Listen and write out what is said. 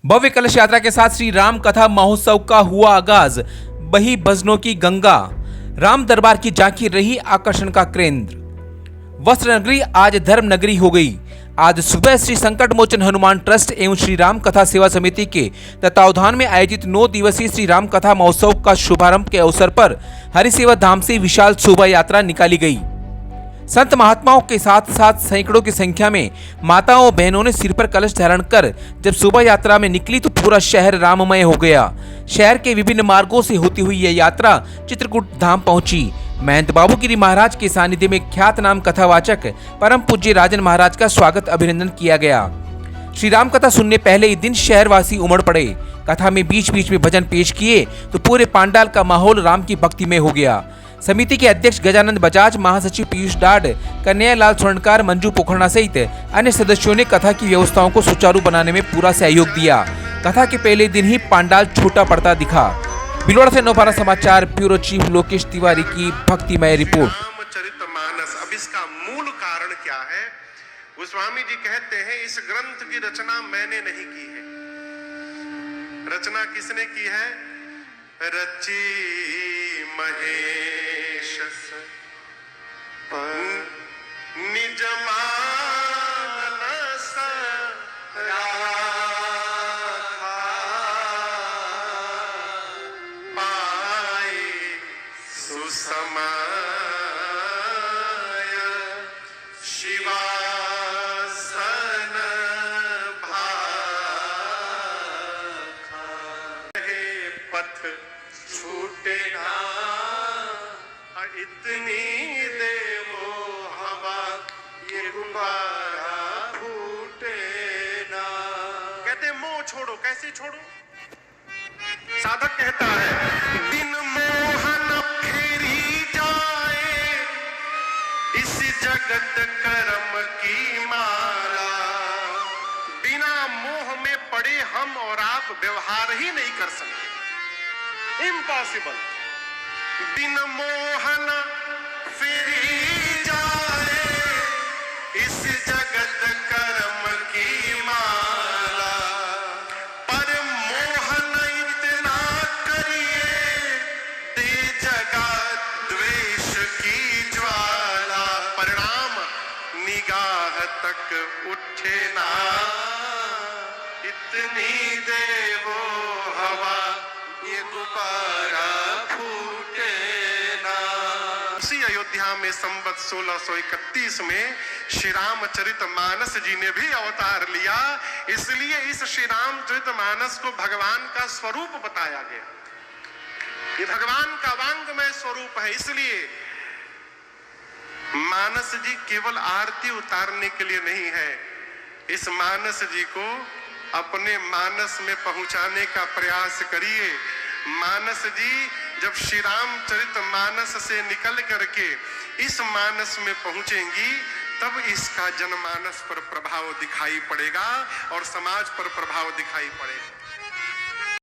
भव्य कलश यात्रा के साथ श्री राम कथा महोत्सव का हुआ आगाज। बही भजनों की गंगा, राम दरबार की झांकी रही आकर्षण का केंद्र। वस्त्र नगरी आज धर्म नगरी हो गई। आज सुबह श्री संकट मोचन हनुमान ट्रस्ट एवं श्री राम कथा सेवा समिति के तत्वावधान में आयोजित 9 दिवसीय श्री राम कथा महोत्सव का शुभारंभ के अवसर पर हरिसेवा धाम से विशाल शोभा यात्रा निकाली गई। संत महात्माओं के साथ साथ सैकड़ों की संख्या में माताओं और बहनों ने सिर पर कलश धारण कर जब शोभा यात्रा में निकली तो पूरा शहर राममय हो गया। शहर के विभिन्न मार्गों से होती हुई यह यात्रा चित्रकूट धाम पहुंची। महंत बाबू गिरी महाराज के सानिध्य में ख्यात नाम कथावाचक परम पूज्य राजन महाराज का स्वागत अभिनंदन किया गया। श्री राम कथा सुनने पहले ही दिन शहरवासी उमड़ पड़े। कथा में बीच बीच में भजन पेश किए तो पूरे पांडाल का माहौल राम की भक्ति में हो गया। समिति के अध्यक्ष गजानंद बजाज, महासचिव पीयूष डाड, कन्हैया लाल स्वर्णकार, मंजू पोखरना सहित अन्य सदस्यों ने कथा की व्यवस्थाओं को सुचारू बनाने में पूरा सहयोग दिया। कथा के पहले दिन ही पांडाल छोटा पड़ता दिखा। बिलोड़ा से नवभारत समाचार ब्यूरो चीफ लोकेश तिवारी की भक्तिमय रिपोर्ट। रामचरितमानस, अब इसका मूल कारण क्या है? गोस्वामी जी कहते हैं इस ग्रंथ की रचना मैंने नहीं की है। रचना किसने की है? रची महेश निज मानस राखा, पाए सुसमय शिवासन भाखा, पथ छूटे ना इतनी देवो हवा, ये गुब्बारा फूटे ना। कहते मोह छोड़ो। कैसे छोड़ो? साधक कहता है दिन मोहन फेरी जाए, इस जगत कर्म की मारा। बिना मोह में पड़े हम और आप व्यवहार ही नहीं कर सकते। इम्पॉसिबल। बिन मोहन फेरी जाए, इस जगत कर्म की माला। पर मोहन इतना करिए, दे जगा द्वेष की ज्वाला। परिणाम निगाह तक उठे ना, इतनी देवो हवा, ये गुब्बारा फूटे ना। इसी अयोध्या में संवत 1631 में श्री रामचरितमानस जी ने भी अवतार लिया। इसलिए इस श्री रामचरितमानस को भगवान का स्वरूप बताया गया। ये भगवान का वांगमय स्वरूप है। इसलिए मानस जी केवल आरती उतारने के लिए नहीं है। इस मानस जी को अपने मानस में पहुंचाने का प्रयास करिए। मानस जी जब श्री रामचरितमानस से निकल करके इस मानस में पहुंचेंगी, तब इसका जनमानस पर प्रभाव दिखाई पड़ेगा और समाज पर प्रभाव दिखाई पड़ेगा।